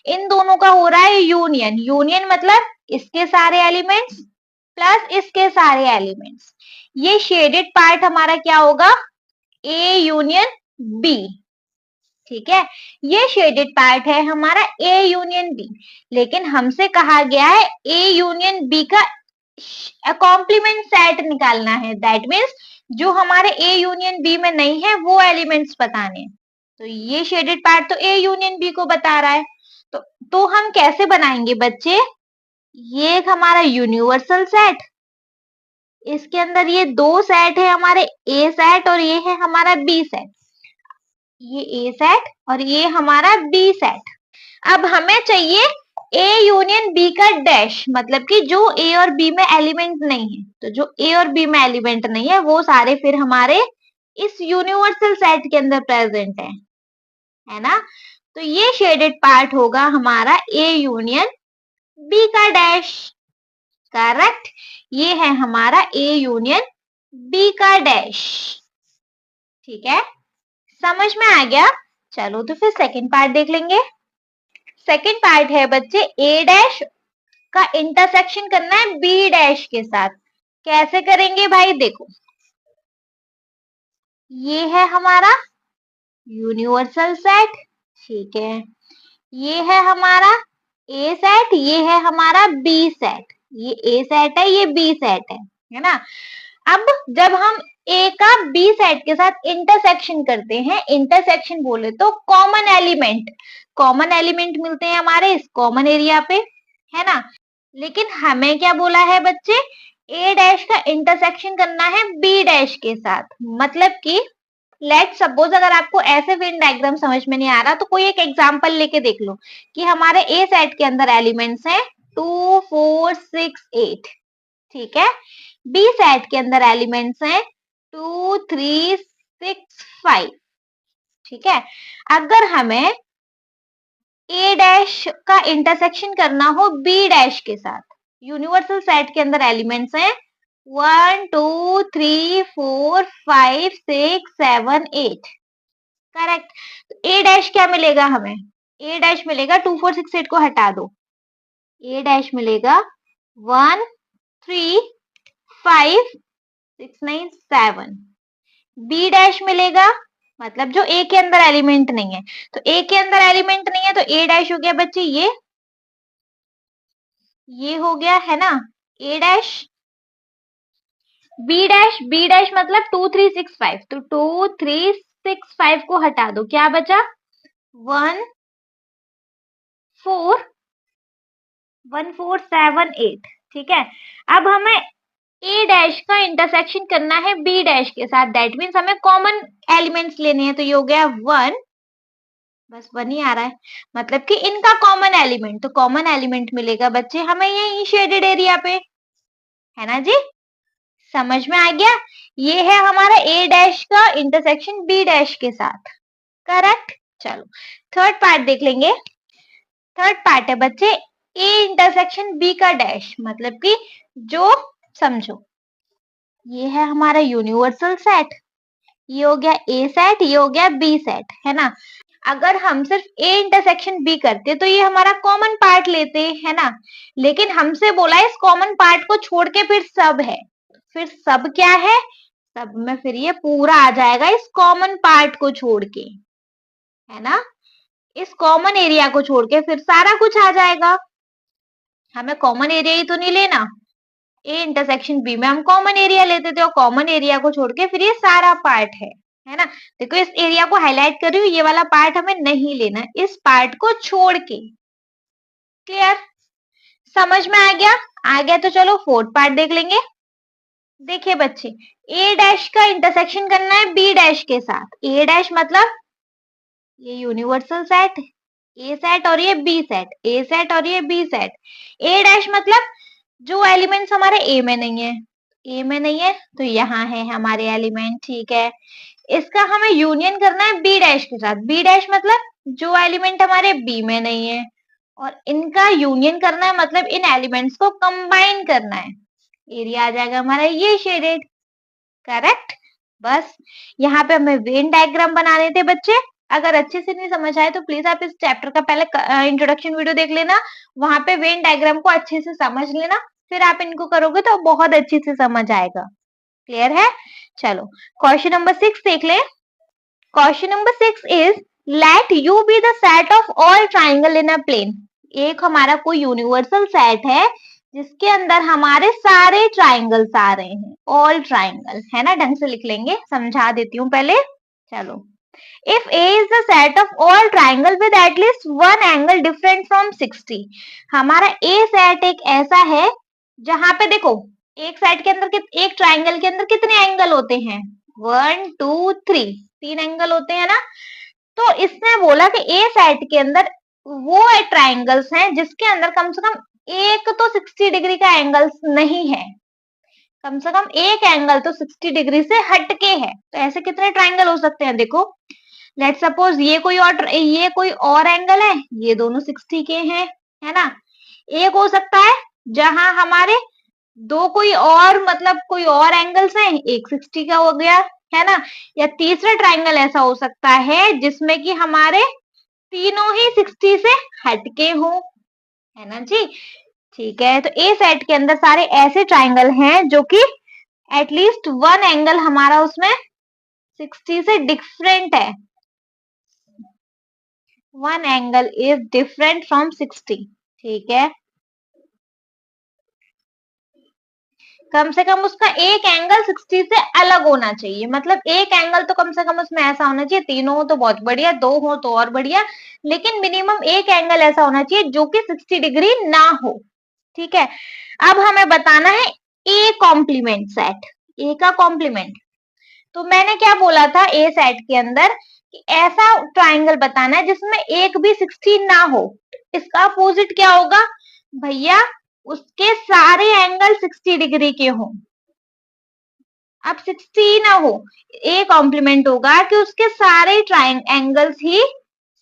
इन दोनों का हो रहा है यूनियन। यूनियन मतलब इसके सारे एलिमेंट्स प्लस इसके सारे एलिमेंट्स। ये शेडेड पार्ट हमारा क्या होगा, ए यूनियन बी। ठीक है, ये शेडेड पार्ट है हमारा ए यूनियन बी। लेकिन हमसे कहा गया है ए यूनियन बी का कॉम्प्लीमेंट सेट निकालना है। दैट मीन्स जो हमारे ए यूनियन बी में नहीं है वो एलिमेंट्स बताने। तो ये शेडेड पार्ट तो ए यूनियन बी को बता रहा है। तो हम कैसे बनाएंगे बच्चे, ये एक हमारा यूनिवर्सल सेट, इसके अंदर ये दो सेट है हमारे ए सेट और ये है हमारा बी सेट। ये ए सेट और ये हमारा बी सेट। अब हमें चाहिए ए यूनियन बी का डैश, मतलब कि जो ए और बी में एलिमेंट नहीं है। तो जो ए और बी में एलिमेंट नहीं है वो सारे फिर हमारे इस यूनिवर्सल सेट के अंदर प्रेजेंट है ना। तो ये शेडेड पार्ट होगा हमारा ए यूनियन बी का डैश। करेक्ट, ये है हमारा ए यूनियन बी का डैश। ठीक है, समझ में आ गया। चलो तो फिर सेकंड पार्ट देख लेंगे। सेकंड पार्ट है बच्चे, ए डैश का इंटरसेक्शन करना है बी डैश के साथ। कैसे करेंगे भाई, देखो, ये है हमारा यूनिवर्सल सेट। ठीक है, ये है हमारा ए सेट, ये है हमारा बी सेट। ये ए सेट है, ये बी सेट है ना। अब जब हम ए का बी सेट के साथ इंटरसेक्शन करते हैं, इंटरसेक्शन बोले तो कॉमन एलिमेंट मिलते हैं हमारे इस कॉमन एरिया पे, है ना। लेकिन हमें क्या बोला है बच्चे, ए डैश का इंटरसेक्शन करना है बी डैश के साथ। मतलब कि लेट सपोज अगर आपको ऐसे वेन डायग्राम समझ में नहीं आ रहा तो कोई एक एग्जांपल लेके देख लो कि हमारे ए सेट के अंदर एलिमेंट्स हैं 2 4 6 8। ठीक है, बी सेट के अंदर एलिमेंट्स हैं 2 3 6 5। ठीक है, अगर हमें ए डैश का इंटरसेक्शन करना हो बी डैश के साथ, यूनिवर्सल सेट के अंदर एलिमेंट्स हैं 1 2 3 4 5 6 7 8। करेक्ट, तो ए डैश क्या मिलेगा हमें, ए डैश मिलेगा 2 4 6 8 को हटा दो, ए डैश मिलेगा 1 3 5 6 9 7। बी डैश मिलेगा, मतलब जो ए के अंदर एलिमेंट नहीं है। तो ए के अंदर एलिमेंट नहीं है तो ए डैश हो गया बच्चे ये हो गया है ना ए डैश। बी डैश मतलब 2 3 6 5, तो 2 3 6 5 को हटा दो, क्या बचा 1 4 1 4 7 8। ठीक है, अब हमें ए डैश का इंटरसेक्शन करना है बी डैश के साथ। दैट मीन्स हमें कॉमन एलिमेंट्स लेने हैं। तो ये हो गया 1, बस 1 ही आ रहा है, मतलब कि इनका कॉमन एलिमेंट। तो कॉमन एलिमेंट मिलेगा बच्चे हमें यही शेडेड एरिया पे, है ना जी। समझ में आ गया, ये है हमारा ए डैश का इंटरसेक्शन बी डैश के साथ। करेक्ट, चलो थर्ड पार्ट देख लेंगे। थर्ड पार्ट है बच्चे ए इंटरसेक्शन बी का डैश, मतलब कि जो समझो ये है हमारा यूनिवर्सल सेट, ये हो गया ए सेट, ये हो गया बी सेट, है ना। अगर हम सिर्फ ए इंटरसेक्शन बी करते तो ये हमारा कॉमन पार्ट लेते, है ना। लेकिन हमसे बोला इस कॉमन पार्ट को छोड़ के फिर सब है। फिर सब क्या है, सब में फिर ये पूरा आ जाएगा इस कॉमन पार्ट को छोड़ के, है ना। इस कॉमन एरिया को छोड़ के फिर सारा कुछ आ जाएगा। हमें कॉमन एरिया ही तो नहीं लेना, ए इंटरसेक्शन बी में हम कॉमन एरिया लेते थे और कॉमन एरिया को छोड़ के फिर ये सारा पार्ट है ना। देखो इस एरिया को हाईलाइट कर रही हूँ, ये वाला पार्ट हमें नहीं लेना, इस पार्ट को छोड़ के। क्लियर, समझ में आ गया। आ गया तो चलो फोर्थ पार्ट देख लेंगे। देखिए बच्चे, ए डैश का इंटरसेक्शन करना है बी डैश के साथ। ए डैश मतलब ये यूनिवर्सल सेट, ए सेट और ये बी सेट, ए सेट और ये बी सेट। ए डैश मतलब जो एलिमेंट्स हमारे ए में नहीं है, ए में नहीं है तो यहाँ है हमारे एलिमेंट, ठीक है। इसका हमें यूनियन करना है बी डैश के साथ। बी डैश मतलब जो एलिमेंट हमारे बी में नहीं है, और इनका यूनियन करना है मतलब इन एलिमेंट्स को कंबाइन करना है। एरिया आ जाएगा हमारा ये शेडेड, करेक्ट। बस यहाँ पे हमें वेन डायग्राम बनाने थे बच्चे। अगर अच्छे से नहीं समझ आए तो प्लीज आप इस चैप्टर का पहले इंट्रोडक्शन वीडियो देख लेना, वहां पे वेन डायग्राम को अच्छे से समझ लेना, फिर आप इनको करोगे तो बहुत अच्छे से समझ आएगा। क्लियर है? चलो क्वेश्चन नंबर 6 देख ले। Question number 6 is let U be the set of all triangle in a plane. एक हमारा कोई यूनिवर्सल सेट है जिसके अंदर हमारे सारे ट्राइंगल्स आ रहे हैं, ऑल ट्राइंगल, है ना। ढंग से लिख लेंगे, समझा देती हूँ पहले। चलो, if A is the set of all triangle with at least one angle different from 60। हमारा ए सेट एक ऐसा है जहां पे देखो एक सेट के अंदर एक ट्राइंगल के अंदर कितने एंगल होते हैं, 1 2 3, 3 एंगल होते हैं ना। तो इसने बोला कि ए सेट के अंदर वो ट्राइंगल्स हैं जिसके अंदर कम से कम एक तो 60 डिग्री का एंगल नहीं है, कम से कम एक एंगल तो 60 डिग्री से हटके है। तो ऐसे कितने ट्राइंगल हो सकते हैं, देखो लेट सपोज ये कोई और एंगल है, ये दोनों 60 के हैं, है ना। एक हो सकता है जहां हमारे दो कोई और मतलब कोई और एंगल्स हैं, एक 60 का हो गया, है ना। या तीसरा ट्राइंगल ऐसा हो सकता है जिसमें कि हमारे तीनों ही 60 से हटके हो, है ना जी। ठीक है, तो ए सेट के अंदर सारे ऐसे ट्राइंगल हैं जो कि एटलीस्ट वन एंगल हमारा उसमें 60 से डिफरेंट है, one angle is different from 60। ठीक है, कम से कम उसका एक एंगल 60 से अलग होना चाहिए, मतलब एक एंगल तो कम से कम उसमें ऐसा होना चाहिए, तीनों हो तो बहुत बढ़िया, दो हो तो और बढ़िया, लेकिन मिनिमम एक एंगल ऐसा होना चाहिए जो कि 60 डिग्री ना हो। ठीक है, अब हमें बताना है ए कॉम्प्लीमेंट सेट, ए का कॉम्प्लीमेंट। तो मैंने क्या बोला था ए सेट के अंदर कि ऐसा ट्राइंगल बताना है जिसमें एक भी 60 ना हो। इसका अपोजिट क्या होगा भैया, उसके सारे एंगल 60 डिग्री के हों। अब 60 ना हो, ए कॉम्प्लीमेंट होगा कि उसके सारे एंगल्स ही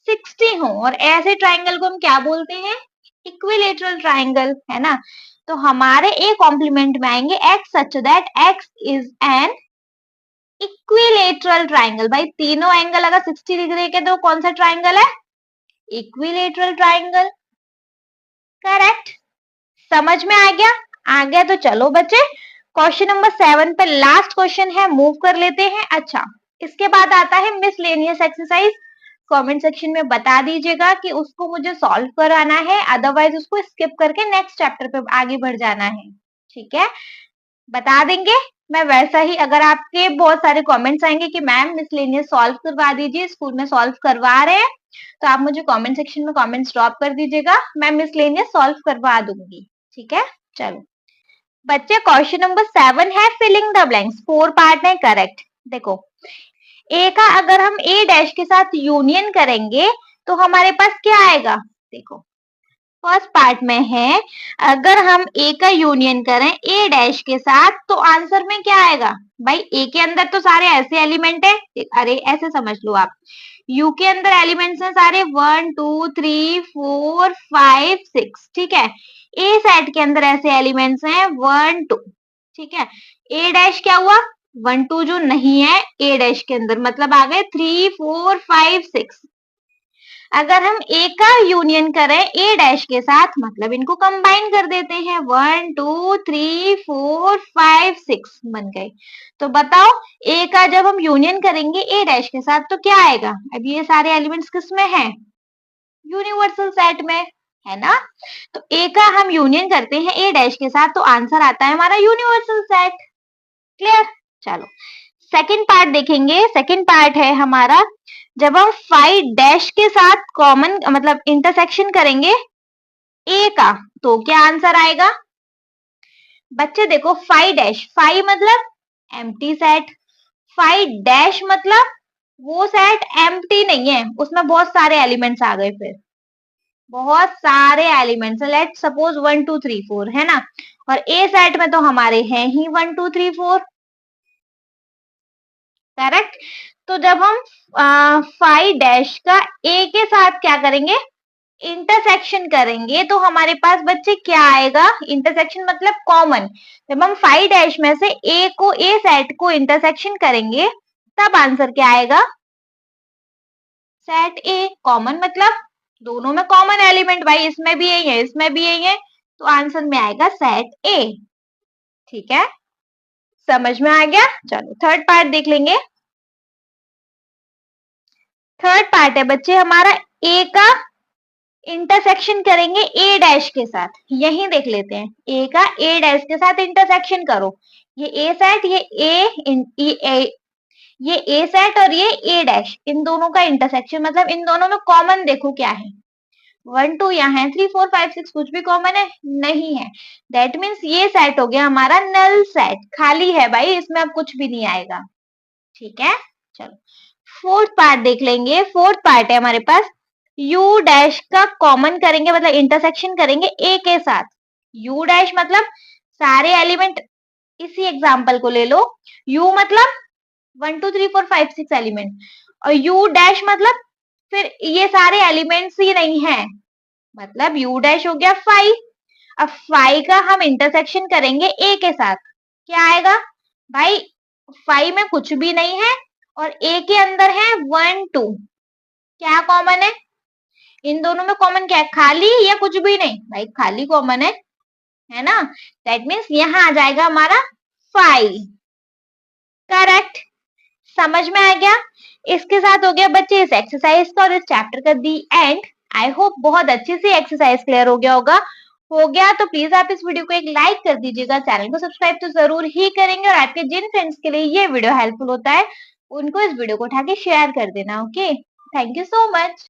60 हो, और ऐसे ट्राइंगल को हम क्या बोलते हैं, इक्विलेटरल ट्राइंगल, है ना। तो हमारे ए कॉम्प्लीमेंट में आएंगे x such that x is an equilateral triangle. भाई तीनों एंगल अगर 60 डिग्री के तो कौन सा ट्राइंगल है, इक्विलेटरल ट्राइंगल, करेक्ट। समझ में आ गया? आ गया तो चलो बच्चे क्वेश्चन नंबर 7 पे लास्ट क्वेश्चन है, मूव कर लेते हैं। अच्छा, इसके बाद आता है मिसलेनियस एक्सरसाइज। कमेंट सेक्शन में बता दीजिएगा कि उसको मुझे सॉल्व कराना है, अदरवाइज उसको स्किप करके नेक्स्ट चैप्टर पे आगे बढ़ जाना है। ठीक है, बता देंगे। मैं वैसा ही, अगर आपके बहुत सारे कमेंट्स आएंगे कि मैम मिसलेनियस सॉल्व करवा दीजिए, स्कूल में सॉल्व करवा रहे हैं, तो आप मुझे कमेंट सेक्शन में कमेंट्स ड्रॉप कर दीजिएगा, मैं मिसलेनियस सॉल्व करवा दूंगी। ठीक है, चलो बच्चे क्वेश्चन नंबर 7 है फिलिंग द ब्लैंक्स, 4 पार्ट है, करेक्ट। देखो ए का अगर हम ए डैश के साथ यूनियन करेंगे तो हमारे पास क्या आएगा, देखो फर्स्ट पार्ट में है अगर हम ए का यूनियन करें ए डैश के साथ तो आंसर में क्या आएगा, भाई ए के अंदर तो सारे ऐसे एलिमेंट है, अरे ऐसे समझ लो आप, यू के अंदर एलिमेंट्स हैं सारे 1 2 3 4 5 6, ठीक है। ए सेट के अंदर ऐसे एलिमेंट्स हैं 1 2, ठीक है। ए डैश क्या हुआ, 1 2 जो नहीं है ए डैश के अंदर, मतलब आ गए 3 4 5 6। अगर हम ए का यूनियन करें ए डैश के साथ मतलब इनको कंबाइन कर देते हैं, 1 2 3 4 5 6 बन गए। तो बताओ ए का जब हम यूनियन करेंगे ए डैश के साथ तो क्या आएगा, अब ये सारे एलिमेंट्स किस में हैं, यूनिवर्सल सेट में, है ना। तो ए का हम यूनियन करते हैं ए डैश के साथ तो आंसर आता है हमारा यूनिवर्सल सेट। क्लियर, चलो सेकंड पार्ट देखेंगे। सेकंड पार्ट है हमारा जब हम 5 डैश के साथ कॉमन मतलब इंटरसेक्शन करेंगे ए का तो क्या आंसर आएगा। बच्चे देखो 5 डैश, 5 मतलब एम्प्टी सेट, 5 डैश मतलब वो सेट एम्प्टी नहीं है, उसमें बहुत सारे एलिमेंट्स आ गए फिर, बहुत सारे एलिमेंट्स हैं, लेट सपोज 1 2 3 4 है ना, और ए सेट में तो हमारे हैं ही 1 2 3 4, करेक्ट। तो जब हम फाइव डैश का ए के साथ क्या करेंगे, इंटरसेक्शन करेंगे, तो हमारे पास बच्चे क्या आएगा, इंटरसेक्शन मतलब कॉमन। जब हम फाइव डैश में से ए सेट को इंटरसेक्शन करेंगे तब आंसर क्या आएगा, सेट ए। कॉमन मतलब दोनों में कॉमन एलिमेंट, भाई इसमें भी यही है इसमें भी यही है, तो आंसर में आएगा सेट ए। ठीक है, समझ में आ गया। चलो थर्ड पार्ट देख लेंगे। थर्ड पार्ट है बच्चे हमारा, ए का इंटरसेक्शन करेंगे ए डैश के साथ, यही देख लेते हैं, ए का ए डैश के साथ इंटरसेक्शन करो। ये ए सेट, ये ए सेट और ये ए डैश, इन दोनों का इंटरसेक्शन मतलब इन दोनों में कॉमन देखो क्या है, 1 2 यहाँ है, 3 4 5 6 कुछ भी कॉमन है नहीं है, दैट मीन्स ये सेट हो गया हमारा नल सेट, खाली है भाई, इसमें अब कुछ भी नहीं आएगा। ठीक है, चलो फोर्थ पार्ट देख लेंगे। फोर्थ पार्ट है हमारे पास, u डैश का कॉमन करेंगे मतलब इंटरसेक्शन करेंगे a के साथ। u डैश मतलब सारे एलिमेंट, इसी एग्जांपल को ले लो, u मतलब 1 2 3 4 5 6 एलिमेंट, और u डैश मतलब फिर ये सारे एलिमेंट्स ही नहीं है, मतलब u डैश हो गया 5। अब 5 का हम इंटरसेक्शन करेंगे a के साथ, क्या आएगा भाई, 5 में कुछ भी नहीं है और a के अंदर है 1 2, क्या कॉमन है, इन दोनों में कॉमन क्या है, खाली या कुछ भी नहीं, भाई खाली कॉमन है ना, दैट मीन्स यहाँ आ जाएगा हमारा 5, करेक्ट। समझ में आ गया। इसके साथ हो गया बच्चे इस एक्सरसाइज का और इस चैप्टर का दी एंड। आई होप बहुत अच्छे से एक्सरसाइज क्लियर हो गया होगा। हो गया तो प्लीज आप इस वीडियो को एक लाइक कर दीजिएगा, चैनल को सब्सक्राइब तो जरूर ही करेंगे, और आपके जिन फ्रेंड्स के लिए ये वीडियो हेल्पफुल होता है उनको इस वीडियो को उठा के शेयर कर देना। Okay, thank you so much.